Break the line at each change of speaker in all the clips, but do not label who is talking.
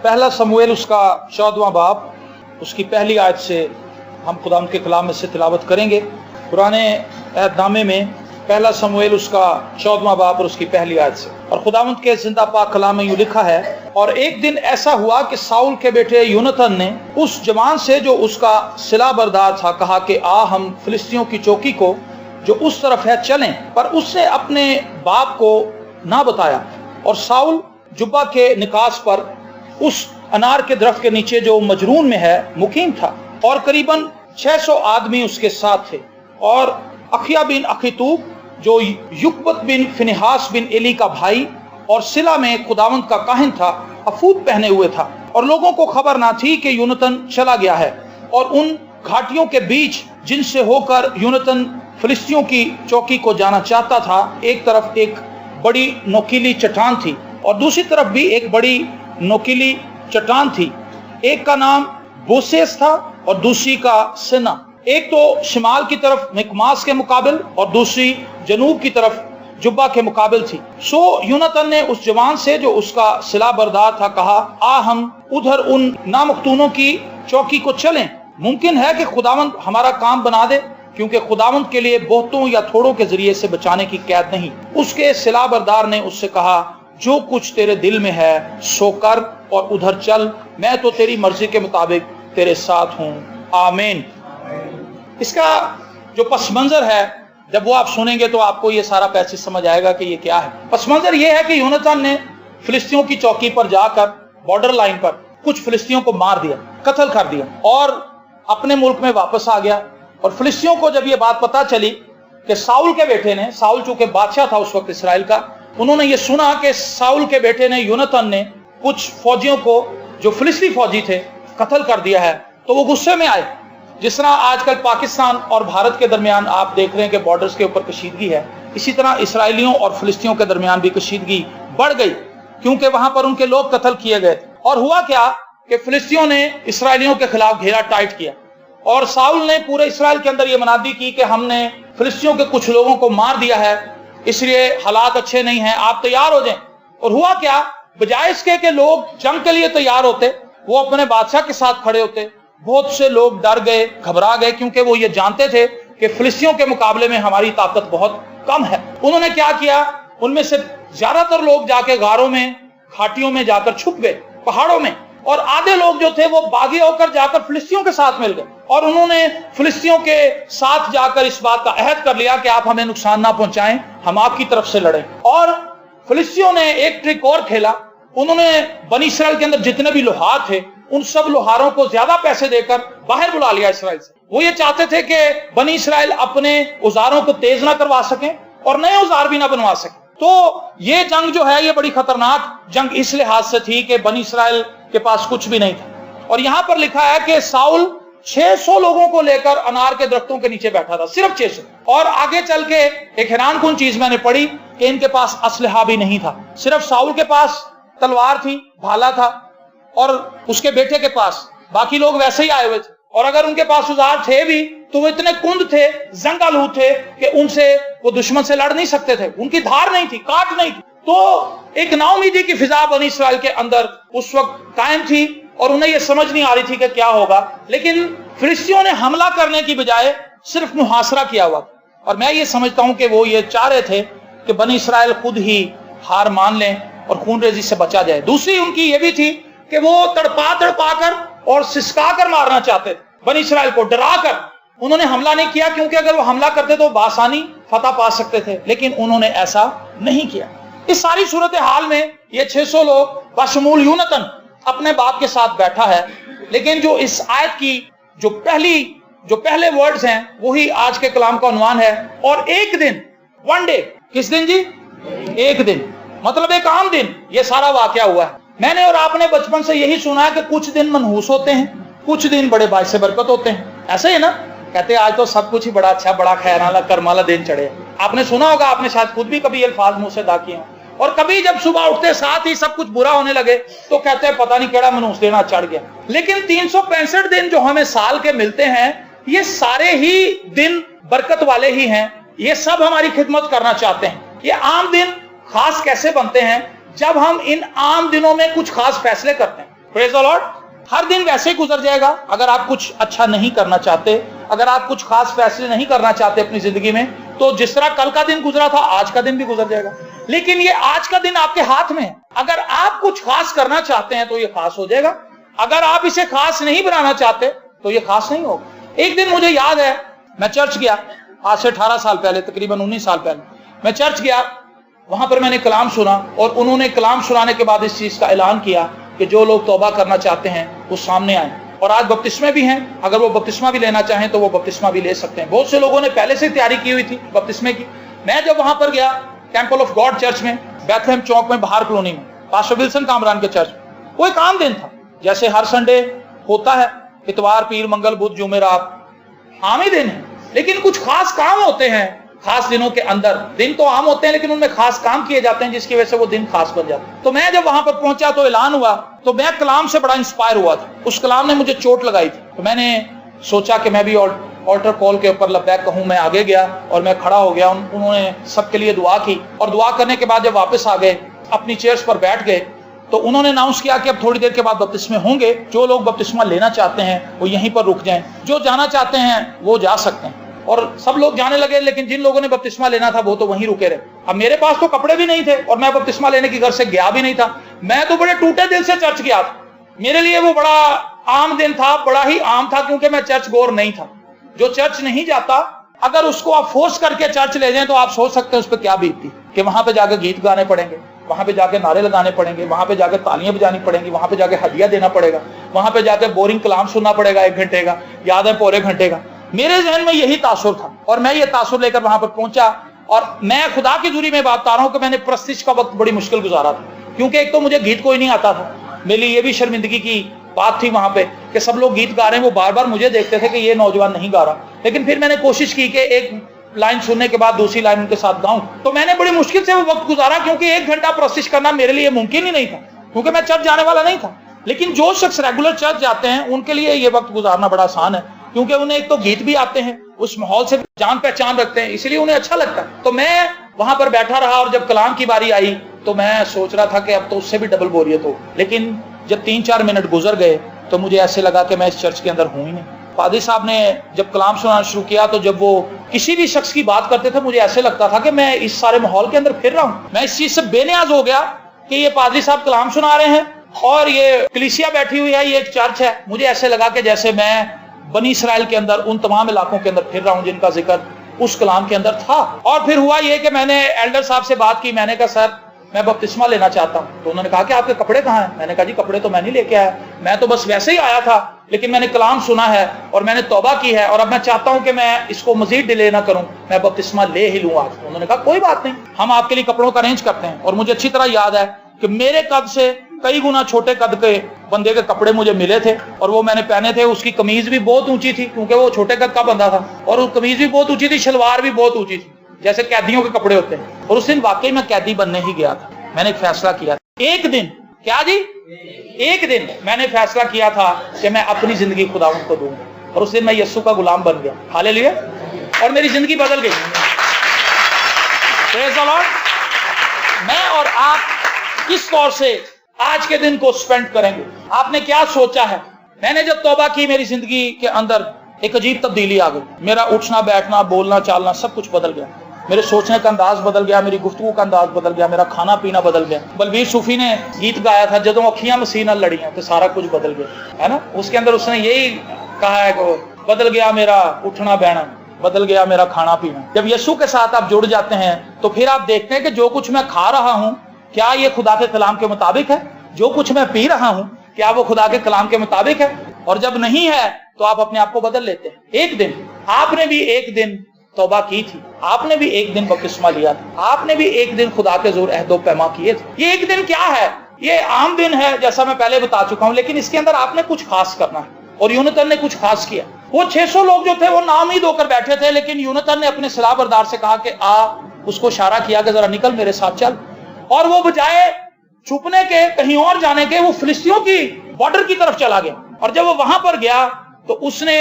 पहला समूएल उसका 14वां बाब उसकी पहली आयत से हम खुदावंद के कलाम में से तिलावत करेंगे। पुराने अहदनामे में पहला समूएल उसका 14वां बाब और उसकी पहली आयत से, और खुदावंद के जिंदा पाक कलाम में यूं लिखा है, और एक दिन ऐसा हुआ कि साउल के बेटे यूनतन ने उस जवान से जो उसका सिला बरदार था कहा कि आ हम फिलिस्तियों की चौकी को जो उस तरफ है चलें, पर उसने अपने बाप को ना बताया। और साउल जुब्बा के निकास पर उस अनार के दरख्त के नीचे जो मजरून में है मुकीम था, और करीबन 600 आदमी उसके साथ थे। और अखिया बिन अखीतूब जो युकबत बिन फिनिहास बिन एली का भाई और सिला में खुदावंद का काहिन था, अफूद पहने हुए था, और लोगों को खबर ना थी कि यूनतन चला गया है। और उन घाटियों के बीच जिनसे होकर यूनतन फिलिस्तियों की चौकी को जाना चाहता था, एक तरफ एक बड़ी नोकीली चट्टान थी और दूसरी तरफ भी एक बड़ी नोकीली चट्टान थी। एक का नाम बोसेस था और दूसरी का सेना। एक तो शिमाल की तरफ मिकमास के मुकाबिल और दूसरी जनूब की तरफ जुब्बा के मुकाबिल थी। सो यूनतन ने उस जवान से जो उसका सिला बरदार था कहा, आ हम उधर उन नामख्तूनों की चौकी को चलें, मुमकिन है कि खुदावंद हमारा काम बना दे, क्योंकि खुदावंद के लिए बहुतों या थोड़ों के जरिए से बचाने की कैद नहीं। उसके सिला बरदार ने उससे कहा, जो कुछ तेरे दिल में है सो कर और उधर चल, मैं तो तेरी मर्जी के मुताबिक तेरे साथ हूं। आमीन। इसका जो पस मंजर है, जब वो आप सुनेंगे तो आपको ये सारा पैसेज समझ आएगा कि ये क्या है। पस मंजर ये है कि यूनतन ने फिलिस्तियों की चौकी पर जाकर बॉर्डर लाइन पर कुछ फिलिस्तियों को मार दिया, कत्ल कर दिया और अपने मुल्क में वापस आ गया। और फिलिस्तियों को जब ये बात पता चली कि साउल के बेटे ने, साउल चूंकि बादशाह था उस वक्त इसराइल का, उन्होंने ये सुना कि साउल के बेटे ने, यूनतन ने कुछ फौजियों को जो फिलिस्ती फौजी थे कत्ल कर दिया है, तो वो गुस्से में आए। जिस तरह आजकल पाकिस्तान और भारत के दरमियान आप देख रहे हैं कि बॉर्डर्स के ऊपर कशीदगी है, इसी तरह इसराइलियों और फिलिस्तियों के दरमियान भी कशीदगी बढ़ गई, क्योंकि वहां पर उनके लोग कत्ल किए गए थे। और हुआ क्या कि फिलिस्तियों ने इसराइलियों के खिलाफ घेरा टाइट किया, और साउल ने पूरे इसराइल के अंदर ये मनादी की कि हमने फिलिस्तियों के कुछ लोगों को मार दिया है, इसलिए हालात अच्छे नहीं हैं, आप तैयार हो जाएं। और हुआ क्या, बजाय इसके कि लोग जंग के लिए तैयार होते, वो अपने बादशाह के साथ खड़े होते। बहुत से लोग डर गए, घबरा गए, क्योंकि वो ये जानते थे कि फिलिस्तियों के मुकाबले में हमारी ताकत बहुत कम है। उन्होंने क्या किया, उनमें से ज्यादातर लोग जाके गारों में, घाटियों में जाकर छुप गए, पहाड़ों में, और आधे लोग जो थे वो बागी होकर जाकर फिलिस्तियों के साथ मिल गए। और उन्होंने फिलिस्तियों के साथ जाकर इस बात का अहद कर लिया कि आप हमें नुकसान ना पहुंचाएं, हम आपकी तरफ से लड़ें। और फिलिस्तियों ने एक ट्रिक और खेला, उन्होंने बनी इस्राएल के अंदर जितने भी लोहार थे उन सब लोहारों को ज्यादा पैसे देकर बाहर बुला लिया इसराइल से। वो ये चाहते थे कि बनी इस्राएल अपने औजारों को तेज ना करवा सकें और नए औजार भी ना बनवा सकें। तो ये जंग जो है ये बड़ी खतरनाक जंग इस लिहाज से थी कि बनी इस्राएल के पास कुछ भी नहीं था। और यहां पर लिखा है कि साउल 600 लोगों को लेकर अनार के दरख्तों के नीचे बैठा था, सिर्फ 600। और आगे चल के एक हैरानकुन चीज मैंने पढ़ी कि इनके पास असलहा भी नहीं था, सिर्फ साउल के पास तलवार थी, भाला था, और उसके बेटे के पास, बाकी लोग वैसे ही आए हुए थे। और अगर उनके पास औजार थे भी तो वो इतने कुंद थे, जंगालू थे कि उनसे वो दुश्मन से लड़ नहीं सकते थे, उनकी धार नहीं थी, काट नहीं थी। तो एक नाउमीदी की फिजा बनी इस्राइल के अंदर उस वक्त कायम थी और उन्हें यह समझ नहीं आ रही थी कि क्या होगा। लेकिन फिलिस्तियों ने हमला करने की बजाय सिर्फ मुहासरा किया हुआ था, और मैं ये समझता हूं कि वो ये चाह रहे थे कि बनी इस्राइल खुद ही हार मान लें और खूनरेजी से बचा जाए। दूसरी उनकी ये भी थी कि वो तड़पा कर और सिसका कर मारना चाहते थे बनी इस्राइल को, डरा कर। उन्होंने हमला नहीं किया, क्योंकि अगर वो हमला करते तो बासानी फतह पा सकते थे, लेकिन उन्होंने ऐसा नहीं किया। इस सारी सूरत हाल में ये 600 लोग बशमूल यूनतन अपने बाप के साथ बैठा है। लेकिन जो इस आयत की जो पहले वर्ड्स हैं वही आज के कलाम का उन्वान है, और एक दिन, वन डे, किस दिन जी? एक दिन, मतलब एक आम दिन ये सारा वाकया हुआ है। मैंने और आपने बचपन से यही सुना है कि कुछ दिन मनहूस होते हैं, कुछ दिन बड़े बाइसे बरकत होते हैं, ऐसे है ना? कहते हैं आज तो सब कुछ ही बड़ा अच्छा, बड़ा खैर वाला कर्म वाला दिन चढ़े। आपने सुना होगा, आपने शायद खुद भी कभी अल्फाज मुंह से अदा किए हों। और कभी जब सुबह उठते साथ ही सब कुछ बुरा होने लगे तो कहते हैं पता नहीं केड़ा मनहूस देना चढ़ गया। लेकिन 365 दिन जो हमें साल के मिलते हैं, ये सारे ही दिन बरकत वाले ही हैं। ये सब हमारी खिदमत करना चाहते हैं। ये आम दिन खास कैसे बनते हैं? जब हम इन आम दिनों में कुछ खास फैसले करते हैं। Praise the Lord. हर दिन वैसे ही गुजर जाएगा अगर आप कुछ अच्छा नहीं करना चाहते, अगर आप कुछ खास फैसले नहीं करना चाहते अपनी जिंदगी में, तो जिस तरह कल का दिन गुजरा था आज का दिन भी गुजर जाएगा। लेकिन ये आज का दिन आपके हाथ में है। अगर आप कुछ खास करना चाहते हैं तो ये खास हो जाएगा, अगर आप इसे खास नहीं बनाना चाहते तो ये खास नहीं होगा। एक दिन मुझे याद है, मैं चर्च गया, आज से 18 साल पहले, तकरीबन 19 साल पहले मैं चर्च गया। वहां पर मैंने कलाम सुना और उन्होंने कलाम सुनाने के बाद इस चीज का ऐलान किया कि जो लोग तौबा करना चाहते हैं वो सामने आए। और आज बपतिस्मे भी हैं, अगर वो बपतिस्मा भी लेना चाहें तो वो बपतिस्मा भी ले सकते हैं। बहुत से लोगों ने पहले से तैयारी की हुई थी बपतिस्मे की। मैं जब वहां पर गया टेंपल ऑफ गॉड चर्च में, बैथलेहम चौक में, बाहर कॉलोनी में, पास्टर विल्सन कामरान के चर्च, वो एक आम दिन था जैसे हर संडे होता है, इतवार, पीर, मंगल, बुध, जुमेरात, आम ही दिन है। लेकिन कुछ खास काम होते हैं खास दिनों के अंदर। दिन तो आम होते हैं लेकिन उनमें खास काम किए जाते हैं जिसकी वजह से वो दिन खास बन जाते हैं। तो मैं जब वहां पर पहुंचा तो ऐलान हुआ, तो मैं कलाम से बड़ा इंस्पायर हुआ था। उस कलाम ने मुझे चोट लगाई थी, तो मैंने सोचा कि मैं भी ऑल्टर कॉल के ऊपर लब्बैक कहूं। मैं आगे गया और मैं खड़ा हो गया। उन्होंने सबके लिए दुआ की और दुआ करने के बाद जब वापस आ गए, अपनी चेयर्स पर बैठ गए, तो उन्होंने अनाउंस किया कि अब थोड़ी देर के बाद बपतिस्मे होंगे। जो लोग बपतिस्मा लेना चाहते हैं वो यहीं पर रुक जाएं, जो जाना चाहते हैं वो जा सकते हैं। और सब लोग जाने लगे, लेकिन जिन लोगों ने बपतिस्मा लेना था वो तो वहीं रुके रहे। अब मेरे पास तो कपड़े भी नहीं थे और मैं बपतिस्मा लेने की घर से गया भी नहीं था। मैं तो बड़े टूटे दिल से चर्च गया था। मेरे लिए वो बड़ा आम दिन था, बड़ा ही आम था, क्योंकि मैं चर्च गोर नहीं था। जो चर्च नहीं जाता, अगर उसको आप फोर्स करके चर्च ले जाएं तो आप सोच सकते हैं उस पर क्या बीतती, कि वहां पे जाके गीत गाने पड़ेंगे, वहां पे जाके नारे लगाने पड़ेंगे, वहां पे जाके तालियां बजानी पड़ेंगी, वहां पे जाके हदिया देना पड़ेगा, वहां पे जाके बोरिंग कलाम सुनना पड़ेगा 1 घंटे का, याद है पौने घंटे का। मेरे जहन में यही तासुर था और मैं ये तासुर लेकर वहां पर पहुंचा। और मैं खुदा की दूरी में बात बता रहा हूं कि मैंने प्रस्तिश का वक्त बड़ी मुश्किल गुजारा था, क्योंकि एक तो मुझे गीत कोई नहीं आता था। मेरे लिए ये भी शर्मिंदगी की बात थी वहां पे कि सब लोग गीत गा रहे हैं, वो बार बार मुझे देखते थे कि ये नौजवान नहीं गा रहा। लेकिन फिर मैंने कोशिश की कि एक लाइन सुनने के बाद दूसरी लाइन उनके साथ गाऊं। तो मैंने बड़ी मुश्किल से वो वक्त गुजारा, क्योंकि 1 घंटा प्रस्तिश करना मेरे लिए मुमकिन ही नहीं था, क्योंकि मैं चर्च जाने वाला नहीं था। लेकिन जो शख्स रेगुलर चर्च जाते हैं उनके लिए ये वक्त गुजारना बड़ा आसान है, क्योंकि उन्हें एक तो गीत भी आते हैं, उस माहौल से जान पहचान रखते हैं, इसलिए उन्हें अच्छा लगता है। तो मैं वहां पर बैठा रहा और जब कलाम की बारी आई तो मैं सोच रहा था कि अब तो उससे भी डबल बोरियत हो। लेकिन जब 3-4 मिनट गुजर गए तो मुझे ऐसे लगा कि मैं इस चर्च के अंदर हूं ही नहीं। पादरी साहब ने जब कलाम सुनाना शुरू किया तो जब वो किसी भी शख्स की बात करते थे मुझे ऐसे लगता था कि मैं इस सारे माहौल के अंदर फिर रहा हूं। मैं इस चीज से बेनियाज हो गया कि ये पादरी साहब कलाम सुना रहे हैं और ये कलीसिया बैठी हुई है, ये एक चर्च है। मुझे ऐसे लगा कि जैसे मैं बनी इसराइल के अंदर उन तमाम इलाकों के अंदर फिर रहा हूं जिनका जिक्र उस कलाम के अंदर था। और फिर हुआ ये कि मैंने एल्डर साहब से बात की। मैंने कहा सर मैं बपतिस्मा लेना चाहता हूं। तो उन्होंने कहा कि आपके कपड़े कहाँ हैं? मैंने कहा जी कपड़े तो मैं नहीं लेके आया, मैं तो बस वैसे ही आया था, लेकिन मैंने कलाम सुना है और मैंने तौबा की है और अब मैं चाहता हूं कि मैं इसको मजीद डिले ना करूं, मैं बपतिस्मा ले ही लूं आज। उन्होंने कहा कोई बात नहीं, हम आपके लिए कपड़ों का अरेंज करते हैं। और मुझे अच्छी तरह याद है कि मेरे कद से कई गुना छोटे कद के बंदे के कपड़े मुझे मिले थे और वो मैंने पहने थे। उसकी कमीज भी बहुत ऊंची थी क्योंकि वो छोटे कद का बंदा था, और वो कमीज भी बहुत ऊंची थी, शलवार भी बहुत ऊंची थी, जैसे कैदियों के कपड़े होते हैं। और उस दिन वाकई मैं कैदी बनने ही गया था। मैंने एक फैसला किया, एक दिन, क्या जी, एक दिन मैंने फैसला किया था कि मैं अपनी जिंदगी खुदावंद को दूंगा। और उस दिन मैं यीशु का गुलाम बन गया, हालेलुया, और मेरी जिंदगी बदल गई। Praise the Lord. मैं और आप किस तौर से आज के दिन को स्पेंड करेंगे? आपने क्या सोचा है? मैंने जब तौबा की मेरी जिंदगी के अंदर एक अजीब तब्दीली आ गई। मेरा उठना बैठना बोलना चालना सब कुछ बदल गया। मेरे सोचने का अंदाज बदल गया, मेरी गुफ्तगू का अंदाज बदल गया, मेरा खाना पीना बदल गया। बलबीर सूफी ने गीत गाया था, जदों अखियां मसीह नाल लड़ियां तो सारा कुछ बदल गया, है ना। उसके अंदर उसने यही कहा है कि बदल गया मेरा उठना बैठना, बदल गया मेरा खाना पीना। जब यीशु के साथ आप जुड़ जाते हैं तो फिर आप देखते हैं कि जो कुछ मैं खा रहा हूं क्या ये खुदा के कलाम के मुताबिक है? जो कुछ मैं पी रहा हूं क्या वो खुदा के कलाम के मुताबिक है? और जब नहीं है तो आप अपने आप को बदल लेते हैं। एक दिन आपने भी एक दिन तौबा की थी, आपने भी एक दिन बपतिस्मा लिया था, आपने भी एक दिन खुदा के जोर अहदो पैमा किए थे। ये एक दिन क्या है? ये आम दिन है जैसा मैं पहले बता चुका हूं, लेकिन इसके अंदर आपने कुछ खास करना है। और यूनतन ने कुछ खास किया। वो 600 लोग जो थे वो नाउमीद होकर बैठे थे, लेकिन यूनतन ने अपने सलाह बरदार से कहा कि आ, उसको इशारा किया कि जरा निकल मेरे साथ चल। और वो बजाय छुपने के, कहीं और जाने के, वो फिलिस्तियों की बॉर्डर की तरफ चला गया। और जब वो वहां पर गया तो उसने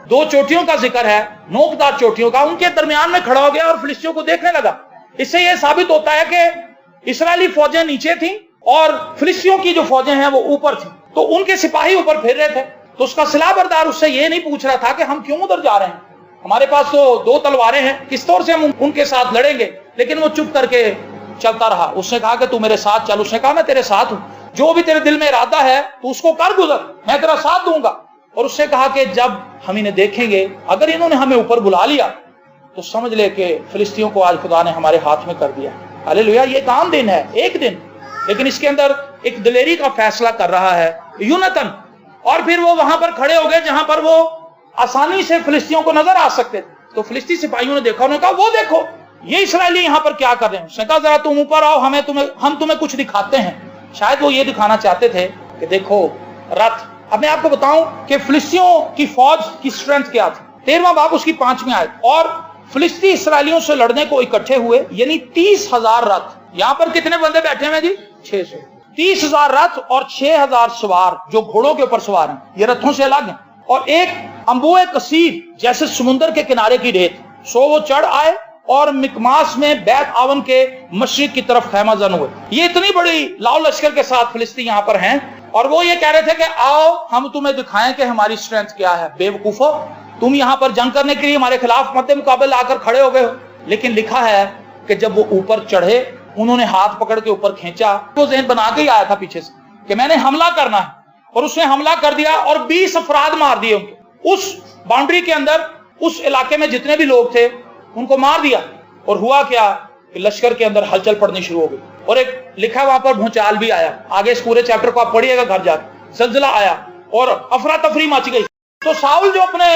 2 चोटियों का जिक्र है, नोकदार चोटियों का, उनके दरमियान में खड़ा हो गया और फिलिस्तियों को देखने लगा। इससे यह साबित होता है कि इस्राएली फौजें नीचे थी और फिलिस्तियों की जो फौजें हैं वो ऊपर थी। तो उनके सिपाही ऊपर फिर रहे थे। तो उसका सिला बरदार उससे ये नहीं पूछ रहा था कि हम क्यों उधर जा रहे हैं, हमारे पास तो 2 तलवारें हैं, किस तौर से हम उनके साथ लड़ेंगे। लेकिन वो चुप करके चलता रहा। उसने कहा कि तू मेरे साथ चल। उसने कहा मैं तेरे साथ हूं, जो भी तेरे दिल में इरादा है तू उसको कर गुजर, मैं तेरा साथ दूंगा। और उसने कहा कि जब हम इन्हें देखेंगे, अगर इन्होंने हमें ऊपर बुला लिया तो समझ ले कि फिलिस्तीनियों को आज खुदा ने हमारे हाथ में कर दिया। हालेलुया। ये एक आम दिन है, एक दिन, लेकिन इसके अंदर एक दिलेरी का फैसला कर रहा है यूनतन। और फिर वो वहां पर खड़े हो गए जहां पर वो आसानी से फिलिस्तीनियों को नजर आ सकते थे। तो फिलिस्ती सिपाहियों ने देखा, उन्होंने कहा वो देखो ये इसराइली यहाँ पर क्या कर रहे हैं। उसने कहा जरा तुम ऊपर आओ, हम तुम्हें कुछ दिखाते हैं। शायद वो ये दिखाना चाहते थे कि देखो रथ। अब मैं आपको बताऊं कि फिलिस्तियों की फौज की स्ट्रेंथ क्या थी। 13वां बाब उसकी 5वीं आयत। और फिलिस्ती इसराइलियों से लड़ने को इकट्ठे हुए, यानी 30,000 रथ। यहां पर कितने बंदे बैठे हुए जी? 600। 30,000 रथ और 6,000 सवार जो घोड़ों के ऊपर सवार हैं, ये रथों से अलग हैं। और एक अंबुए कसीर जैसे समुद्र के किनारे की रेत। सो वो चढ़ आए और मिकमास में बैत आवन के मशरिक की तरफ खैमा जन हुए। ये इतनी बड़ी लाओ लश्कर के साथ फिलिस्ती यहाँ पर हैं और वो ये कह रहे थे कि आओ हम तुम्हें दिखाएं कि हमारी स्ट्रेंथ क्या है। बेवकूफो, तुम यहाँ पर जंग करने के लिए हमारे खिलाफ मद्दे मुकाबले आकर खड़े हो गए हो। लेकिन लिखा है कि जब वो ऊपर चढ़े, उन्होंने हाथ पकड़ के ऊपर खींचा। वो ज़हन बना के ही आया था पीछे से कि मैंने हमला करना है, और उसने हमला कर दिया और 20 अफराद मार दिए उनके। उस बाउंड्री के अंदर, उस इलाके में जितने भी लोग थे उनको मार दिया। और हुआ क्या कि लश्कर के अंदर हलचल पड़नी शुरू हो गई। और एक लिखा वहां पर भूचाल भी आया। आगे इस पूरे चैप्टर को आप पढ़िएगा घर जाकर। जलजला आया और अफरा तफरी मच गई। तो साउल जो अपने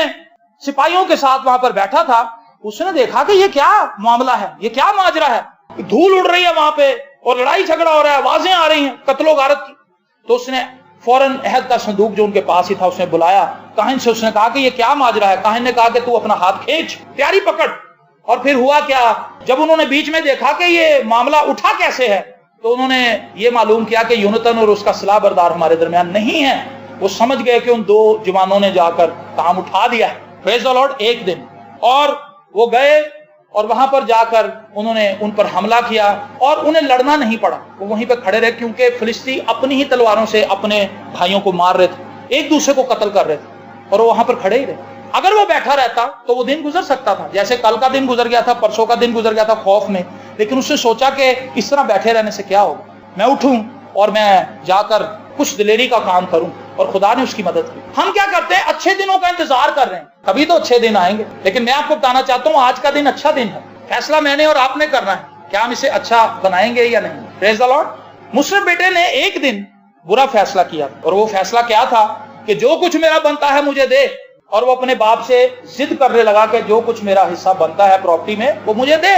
सिपाहियों के साथ वहां पर बैठा था, उसने देखा कि ये क्या मामला है, ये क्या माजरा है। धूल उड़ रही है वहां पे और लड़ाई झगड़ा हो रहा है, आवाजें आ रही हैं कत्लो गारत की। तो उसने फौरन अहद का संदूक जो उनके पास ही था उसने बुलाया काहिन से। उसने कहा कि ये क्या माजरा है। काहिन ने कहा कि तू अपना हाथ खींच, तैयारी पकड़। और फिर हुआ क्या, जब उन्होंने बीच में देखा कि ये मामला उठा कैसे है, तो उन्होंने ये मालूम किया कि यूनतन और उसका सलाह बरदार हमारे दरमियान नहीं है। वो समझ गए कि उन 2 जवानों ने जाकर काम उठा दिया है। Praise the Lord. एक दिन और वो गए और वहां पर जाकर उन्होंने उन पर हमला किया और उन्हें लड़ना नहीं पड़ा। वो वहीं पर खड़े रहे क्योंकि फिलिस्ती अपनी ही तलवारों से अपने भाइयों को मार रहे थे, एक दूसरे को कत्ल कर रहे थे, और वो वहां पर खड़े ही रहे। अगर वो बैठा रहता तो वो दिन गुजर सकता था, जैसे कल का दिन गुजर गया था, परसों का दिन गुजर गया था खौफ में। लेकिन उसने सोचा कि इस तरह बैठे रहने से क्या होगा, मैं उठूं और मैं जाकर कुछ दिलेरी का काम करूं। और खुदा ने उसकी मदद की। हम क्या करते हैं, अच्छे दिनों का इंतजार कर रहे हैं, कभी तो अच्छे दिन आएंगे। लेकिन मैं आपको बताना चाहता हूं आज का दिन अच्छा दिन है। फैसला मैंने और आपने करना है, क्या हम इसे अच्छा बनाएंगे या नहीं। Praise the Lord. मुस्लिम बेटे ने एक दिन बुरा फैसला किया, और वो फैसला क्या था कि जो कुछ मेरा बनता है मुझे दे। और वो अपने बाप से जिद करने लगा कि जो कुछ मेरा हिस्सा बनता है प्रॉपर्टी में वो मुझे दे।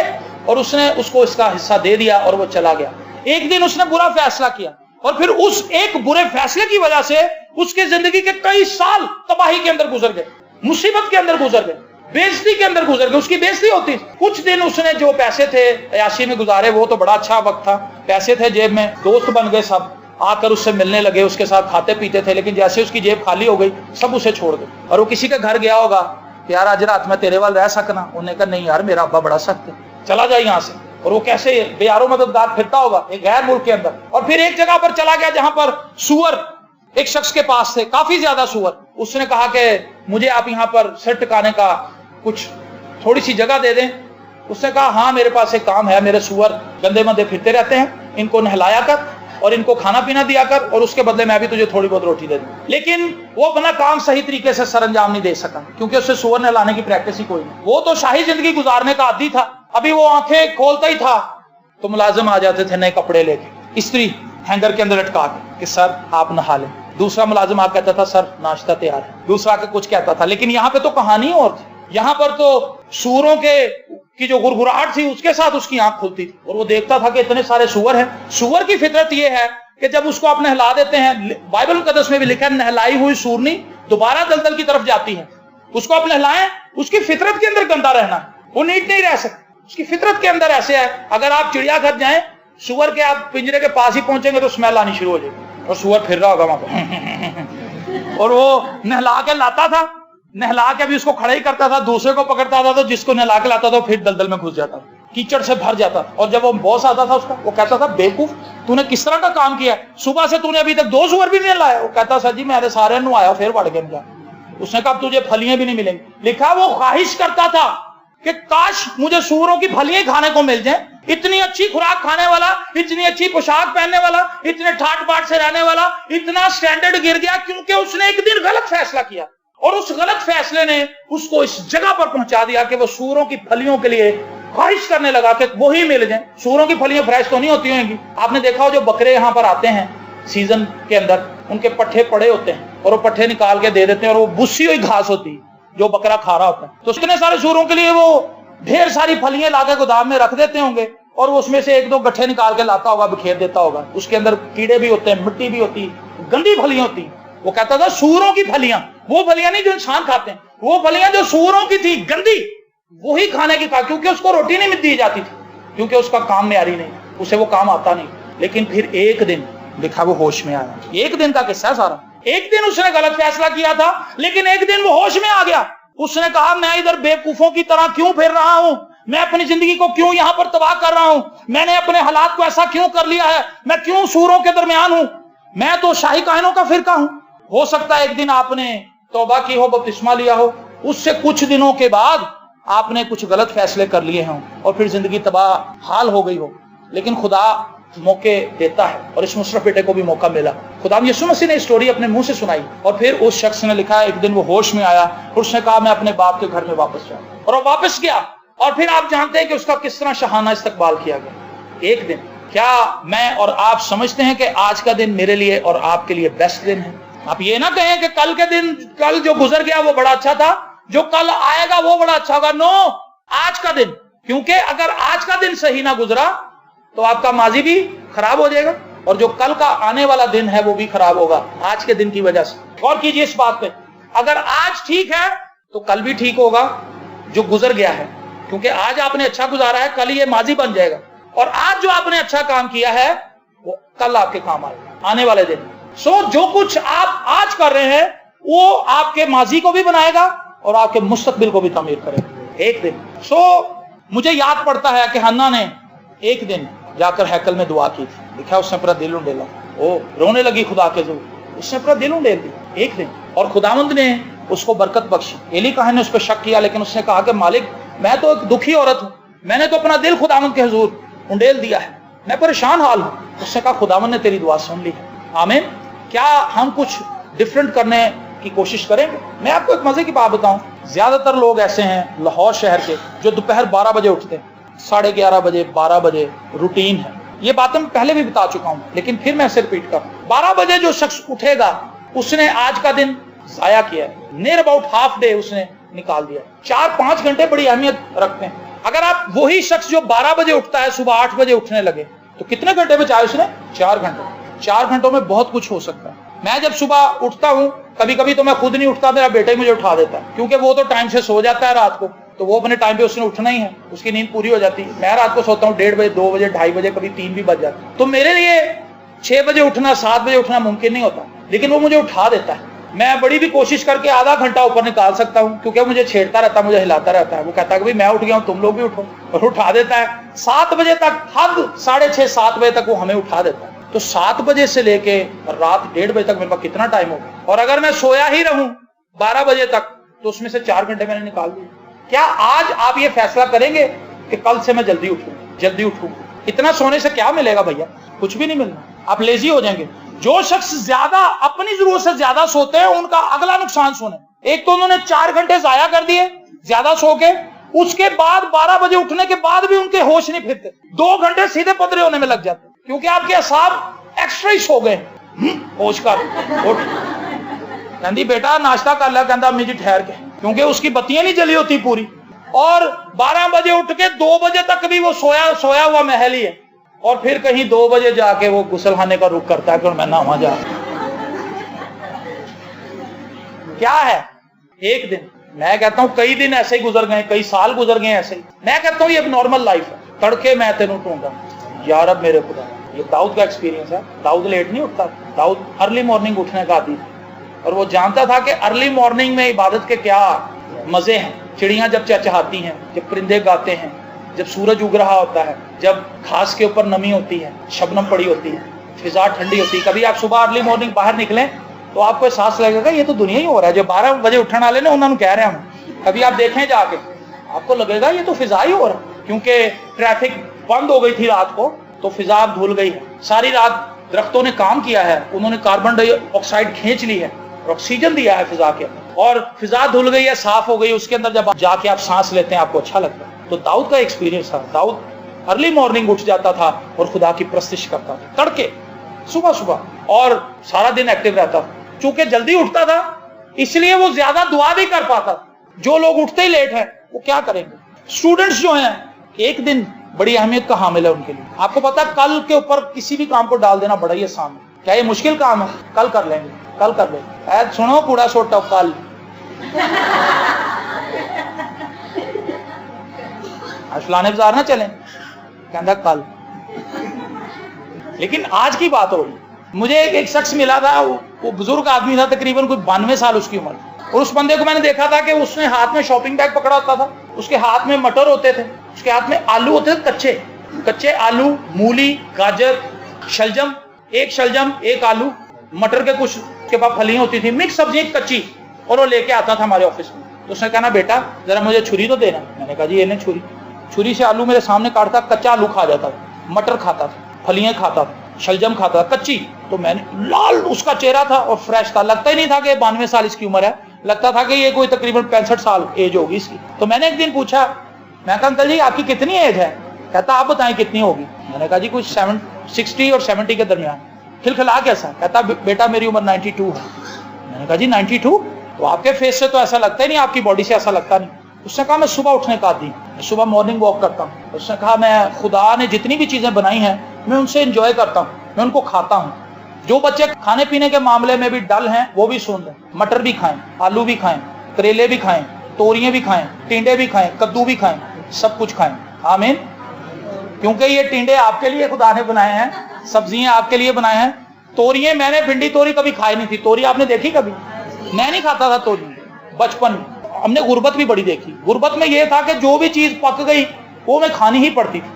और उसने उसको इसका हिस्सा दे दिया और वो चला गया। एक दिन उसने बुरा फैसला किया और फिर उस एक बुरे फैसले की वजह से उसके जिंदगी के कई साल तबाही के अंदर गुजर गए, मुसीबत के अंदर गुजर गए, बेइज्जती के अंदर गुजर गए। उसकी बेइज्जती होती। कुछ दिन उसने जो पैसे थे अयाशी में गुजारे, वो तो बड़ा अच्छा वक्त था, पैसे थे जेब में, दोस्त बन गए, सब आकर उससे मिलने लगे, उसके साथ खाते पीते थे। लेकिन जैसे उसकी जेब खाली हो गई सब उसे छोड़ गए। और वो किसी के घर गया होगा कि यार आज रात में तेरे वाल रह सकना, उन्होंने कहा नहीं यार मेरा अब्बा बड़ा सख्त है, चला जाए यहाँ से। और वो कैसे बेयारो मददगार फिरता होगा एक गैर मुल्क के अंदर। और फिर एक जगह पर चला गया जहां पर सूअर एक शख्स के पास थे, काफी ज्यादा सूअर। उसने कहा कि मुझे आप यहाँ पर सिर टिकाने का कुछ थोड़ी सी जगह दे दें। उसने कहा हाँ मेरे पास एक काम है, मेरे सूअर गंदे मंदे फिरते रहते हैं, इनको नहलाया कर और इनको खाना पीना दिया कर, और उसके बदले मैं भी तुझे थोड़ी बहुत रोटी दे दूं। लेकिन वो अपना काम सही तरीके से सरंजाम नहीं दे सका क्योंकि उससे सूअर नहलाने की प्रैक्टिस ही कोई नहीं। वो तो शाही जिंदगी गुजारने का आदी था। अभी वो आंखें खोलता ही था तो मुलाजिम आ जाते थे नए कपड़े लेके, स्त्री हैंगर के अंदर लटका के कि सर आप नहा लें। दूसरा मुलाजिम आ कहता था सर नाश्ता तैयार है। दूसरा आके कुछ कहता था। लेकिन यहाँ पे तो कहानी और थी। यहाँ पर तो सूअरों की जो गुरगुराहट थी उसके साथ उसकी आंख खुलती थी और वो देखता था कि इतने सारे सूअर हैं। सूअर की फितरत ये है कि जब उसको आप नहला देते हैं, बाइबल मुकद्दस में भी लिखा है नहलाई हुई सूरनी दोबारा दलदल की तरफ जाती है। उसको आप नहलाएं, उसकी फितरत के अंदर गंदा रहना है, वो नीट नहीं रह सकती। उसकी फितरत के अंदर ऐसे है, अगर आप चिड़ियाघर जाएं, सूअर के आप पिंजरे के पास ही पहुंचेंगे तो स्मेल आनी शुरू हो जाएगी और सूअर फिर रहा होगा वहां पर और वो नहला के लाता था, नहला के भी उसको खड़ा ही करता था, दूसरे को पकड़ता था तो जिसको नहला के लाता था फिर दलदल में घुस जाता था। कीचड़ से भर जाता। और जब वो बॉस आता था उसका, वो कहता था बेवकूफ तूने किस तरह का काम किया, सुबह से तूने अभी तक 2 सूअर भी नहीं लाया। वो कहता सर जी मैंने सारे नुआया फिर बढ़ गया। उसने कहा तुझे फलियां भी नहीं मिलेंगी। लिखा वो ख्वाहिश करता था कि काश मुझे सूअरों की फलियां खाने को मिल जाए। इतनी अच्छी खुराक खाने वाला, इतनी अच्छी पोशाक पहनने वाला, इतने ठाट बाट से रहने वाला, इतना स्टैंडर्ड गिर गया क्योंकि उसने एक दिन गलत फैसला किया और उस गलत फैसले ने उसको इस जगह पर पहुंचा दिया कि वो सूअरों की फलियों के लिए ख्वाहिश करने लगा कि वही मिल जाए। सूअरों की फलियां फ्रेश तो नहीं होती होंगी। आपने देखा हो जो बकरे यहाँ पर आते हैं सीजन के अंदर, उनके पट्ठे पड़े होते हैं और वो पट्ठे निकाल के दे देते हैं और वो बुस्सी हुई घास होती है जो बकरा खा रहा होता है। तो इतने सारे सूअरों के लिए वो ढेर सारी फलियां लाके गोदाम में रख देते होंगे और उसमें से 1-2 गट्ठे निकाल के लाता होगा, बिखेर देता होगा। उसके अंदर कीड़े भी होते हैं, मिट्टी भी होती है, गंदी फलियां होती। वो कहता था सूअरों की फलियां, वो फलियां नहीं जो इंसान खाते हैं, वो फलियां जो सूअरों की थी गंदी, वही खाने की खा, क्योंकि उसको रोटी नहीं दी जाती थी, क्योंकि उसका काम म्यारी नहीं, उसे वो काम आता नहीं। लेकिन फिर एक दिन लिखा वो होश में आया। एक दिन का किस्सा सारा। एक दिन उसने गलत फैसला किया था, लेकिन एक दिन वो होश में आ गया। उसने कहा मैं इधर बेवकूफों की तरह क्यों फिर रहा हूं, मैं अपनी जिंदगी को क्यों यहां पर तबाह कर रहा हूं, मैंने अपने हालात को ऐसा क्यों कर लिया है, मैं क्यों सूरों के दरमियान हूं, मैं तो शाही कायनों का फिरका हूं। हो सकता है एक दिन आपने तौबा की हो, बपतिस्मा लिया हो, उससे कुछ दिनों के बाद आपने कुछ गलत फैसले कर लिए हों और फिर जिंदगी तबाह हाल हो गई हो। लेकिन खुदा मौके देता है और इस मुशर्रफ बेटे को भी मौका मिला। खुदा यीशु मसीह ने स्टोरी अपने मुंह से सुनाई और फिर उस शख्स ने लिखा एक दिन वो होश में आया और उसने कहा मैं अपने बाप के घर में वापस जाऊं, और वो वापस गया। और फिर आप जानते हैं कि उसका किस तरह शहाना इस्तकबाल किया गया। एक दिन क्या मैं और आप समझते हैं कि आज का दिन मेरे लिए और आपके लिए बेस्ट दिन है? आप ये ना कहें कि कल के दिन, कल जो गुजर गया वो बड़ा अच्छा था, जो कल आएगा वो बड़ा अच्छा होगा। नो, आज का दिन, क्योंकि अगर आज का दिन सही ना गुजरा तो आपका माजी भी खराब हो जाएगा और जो कल का आने वाला दिन है वो भी खराब होगा आज के दिन की वजह से। गौर कीजिए इस बात पे, अगर आज ठीक है तो कल भी ठीक होगा जो गुजर गया है, क्योंकि आज आपने अच्छा गुजारा है, कल ये माजी बन जाएगा। और आज जो आपने अच्छा काम किया है वो कल आपके काम आएगा आने वाले दिन। सो जो कुछ आप आज कर रहे हैं वो आपके माजी को भी बनाएगा और आपके मुस्तकबिल को भी तामीर करेगा एक दिन। सो मुझे याद पड़ता है कि हन्ना ने एक दिन जाकर हैकल में दुआ की थी। लिखा उसने अपना दिल उंडेला, वो रोने लगी खुदा के ज़रूर, उसने अपना दिल उंडेल दिया एक दिन, और खुदावंद ने उसको बरकत बख्शी। एली काहन ने उस पर शक किया, लेकिन उसने कहा कि मालिक मैं तो एक दुखी औरत हूं, मैंने तो अपना दिल खुदावंद के हुजूर उंडेल दिया है, मैं परेशान हाल हूं। उसने कहा खुदावंद ने तेरी दुआ सुन ली है, आमीन। क्या हम कुछ डिफरेंट करने की कोशिश करेंगे? मैं आपको एक मजे की बात बताऊं, ज्यादातर लोग ऐसे हैं लाहौर शहर के जो दोपहर 12 बजे उठते हैं, 11:30 बजे, 12 बजे रूटीन है। ये बातें मैं पहले भी बता चुका हूं, लेकिन फिर मैं इसे रिपीट कर, 12 बजे जो शख्स उठेगा उसने आज का दिन जाया किया है, नियर अबाउट हाफ डे उसने निकाल दिया। 4-5 घंटे बड़ी अहमियत रखते हैं। अगर आप वही शख्स जो 12 बजे उठता है सुबह 8 बजे उठने लगे तो कितने घंटे बचाए उसने? 4 घंटे। 4 घंटों में बहुत कुछ हो सकता है। मैं जब सुबह उठता हूं, कभी कभी तो मैं खुद नहीं उठता, मेरा बेटा ही मुझे उठा देता है, क्योंकि वो तो टाइम से सो जाता है रात को, तो वो अपने टाइम पे उसने उठना ही है, उसकी नींद पूरी हो जाती है। मैं रात को सोता हूँ 1:30 बजे, 2 बजे, 2:30 बजे, कभी 3 भी बज जाता है। तो मेरे लिए 6 बजे उठना, 7 बजे उठना मुमकिन नहीं होता, लेकिन वो मुझे उठा देता है। मैं बड़ी भी कोशिश करके आधा घंटा ऊपर निकाल सकता हूँ, क्योंकि मुझे छेड़ता रहता है, मुझे हिलाता रहता है। वो कहता है कि भाई मैं उठ गया हूँ, तुम लोग भी उठो, और उठा देता है। 7 बजे तक, हद 6:30-7 बजे तक वो हमें उठा देता है। तो 7 बजे से लेके रात 1:30 बजे तक मेरे पास कितना टाइम होगा? और अगर मैं सोया ही रहूं 12 बजे तक तो उसमें से 4 घंटे मैंने निकाल दिए। क्या आज आप ये फैसला करेंगे कि कल से मैं जल्दी उठूंगा? इतना सोने से क्या मिलेगा भैया? कुछ भी नहीं मिलना, आप लेजी हो जाएंगे। जो शख्स ज्यादा अपनी जरूरत से ज्यादा सोते हैं उनका अगला नुकसान सुने। एक तो उन्होंने 4 घंटे जाया कर दिए ज्यादा सो के, उसके बाद 12 बजे उठने के बाद भी उनके होश नहीं फिरते, 2 घंटे सीधे पदरे होने में लग जाते, क्योंकि आपके असाब एक्स्ट्रा ही सो गए। होश कर उठ, कहती बेटा नाश्ता कर लिया, कहता अम्मी जी ठहर के, क्योंकि उसकी बत्तियां नहीं जली होती पूरी। और 12 बजे उठ के 2 बजे तक भी वो सोया हुआ महल ही है, और फिर कहीं 2 बजे जाके वो गुसलखाने का रुख करता है कि मैं नहावा जा। क्या है? एक दिन, मैं कहता हूं कई दिन ऐसे ही गुजर गए, कई साल गुजर गए ऐसे ही। मैं कहता हूं ये एक नॉर्मल लाइफ है। तड़के मैं तेनू ढूंढा यार, अब मेरे खुदा, ये दाऊद का एक्सपीरियंस है। दाऊद लेट नहीं उठता, दाऊद अर्ली मॉर्निंग उठने का आदी, और वो जानता था कि अर्ली मॉर्निंग में इबादत के क्या मजे हैं। चिड़ियां जब चहचहाती हैं, जब परिंदे गाते हैं, جب سورج اگ رہا ہوتا ہے, جب گھاس کے اوپر نمی ہوتی ہے, شبنم پڑی ہوتی ہے, فضا ٹھنڈی ہوتی ہے. کبھی آپ صبح ارلی مارننگ باہر نکلیں تو آپ کو احساس لگے گا یہ تو دنیا ہی ہو رہا ہے, جو 12 بجے اٹھنے والے نے انہوں نے کہہ رہے ہیں ہم. کبھی آپ دیکھیں جا کے آپ کو لگے گا یہ تو فضا ہی ہو رہا ہے, کیونکہ ٹریفک بند ہو گئی تھی رات کو تو فضا اب دھل گئی ہے. ساری رات درختوں نے کام کیا ہے, انہوں نے کاربن ڈائی آکسائڈ کھینچ لی ہے اور آکسیجن دیا ہے فضا کے, اور فضا دھل گئی ہے, صاف ہو گئی. اس کے اندر جب آپ جا کے آپ سانس لیتے ہیں آپ کو اچھا لگتا ہے. تو داؤد کا ایکسپیرینس تھا. داؤد ارلی مارننگ اٹھ جاتا تھا اور خدا کی پرستش کرتا تھا تڑکے صبح صبح, اور سارا دن ایکٹیو رہتا تھا. چونکہ جلدی اٹھتا تھا اس لیے وہ زیادہ دعا بھی کر پاتا تھا. جو لوگ اٹھتے ہی لیٹ ہیں وہ کیا کریں گے؟ اسٹوڈنٹس جو ہیں ایک دن بڑی اہمیت کا حامل ہے ان کے لیے. آپ کو پتا کل کے اوپر کسی بھی کام کو ڈال دینا بڑا ہی آسان ہے. کیا یہ مشکل کام ہے؟ کل کر لیں گے, کل کر لیں گے. سنو کوڑا سوٹا کل فلانے بازار نہ چلیں, کہندا کل. لیکن آج کی بات ہو رہی, مجھے ایک شخص ملا تھا, وہ بزرگ آدمی تھا, تقریباً کوئی 92 سال اس کی عمر, اور اس بندے کو میں نے دیکھا تھا کہ اس نے ہاتھ میں شاپنگ بیگ پکڑا ہوتا تھا, اس کے ہاتھ میں مٹر ہوتے تھے, اس کے ہاتھ میں آلو ہوتے تھے, کچے آلو, مولی, گاجر, شلجم, ایک شلجم ایک آلو, مٹر کے کچھ کے بعد پھلیاں ہوتی تھی, مکس سبزی کچی, اور وہ لے کے آتا تھا ہمارے آفس میں. تو اس نے کہا نا بیٹا ذرا مجھے چھری تو دینا. میں نے کہا جی یہ نہیں چھری سے آلو میرے سامنے کاٹتا, کچا آلو کھا جاتا تھا, مٹر کھاتا تھا, پھلیاں کھاتا تھا, شلجم کھاتا تھا کچی. تو میں نے, لال اس کا چہرہ تھا اور فریش تھا, لگتا ہی نہیں تھا کہ 92 سال اس کی عمر ہے, لگتا تھا کہ یہ کوئی تقریباً 65 سال ایج ہوگی اس کی. تو میں نے ایک دن پوچھا, میں کہا انکل جی آپ کی کتنی ایج ہے؟ کہتا آپ بتائیں کتنی ہوگی. میں نے کہا جی کچھ 60 اور 70 کے درمیان. کھلکھلا کیسا؟ کہتا بیٹا میری عمر 92 ہے. میں نے کہا جی 92, تو آپ کے فیس سے تو ایسا لگتا ہی نہیں, آپ کی باڈی سے ایسا لگتا نہیں. اس نے کہا میں صبح اٹھنے کا عادی ہوں, صبح مارننگ واک کرتا ہوں. اس نے کہا میں خدا نے جتنی بھی چیزیں بنائی ہیں میں ان سے انجوائے کرتا ہوں, میں ان کو کھاتا ہوں. جو بچے کھانے پینے کے معاملے میں بھی ڈل ہیں وہ بھی سن لیں, مٹر بھی کھائیں, آلو بھی کھائیں, کریلے بھی کھائیں, توریاں بھی کھائیں, ٹینڈے بھی کھائیں, کدو بھی کھائیں, سب کچھ کھائیں. آمین. کیونکہ یہ ٹینڈے آپ کے لیے خدا نے بنائے ہیں, سبزیاں آپ کے لیے بنائے ہیں. توریاں, میں نے بھنڈی توری کبھی کھائی نہیں تھی. توری آپ نے دیکھی کبھی؟ میں نہیں کھاتا تھا توری بچپن میں. ہم نے غربت بھی بڑی دیکھی. غربت میں یہ تھا کہ جو بھی چیز پک گئی وہ میں کھانی ہی پڑتی تھی,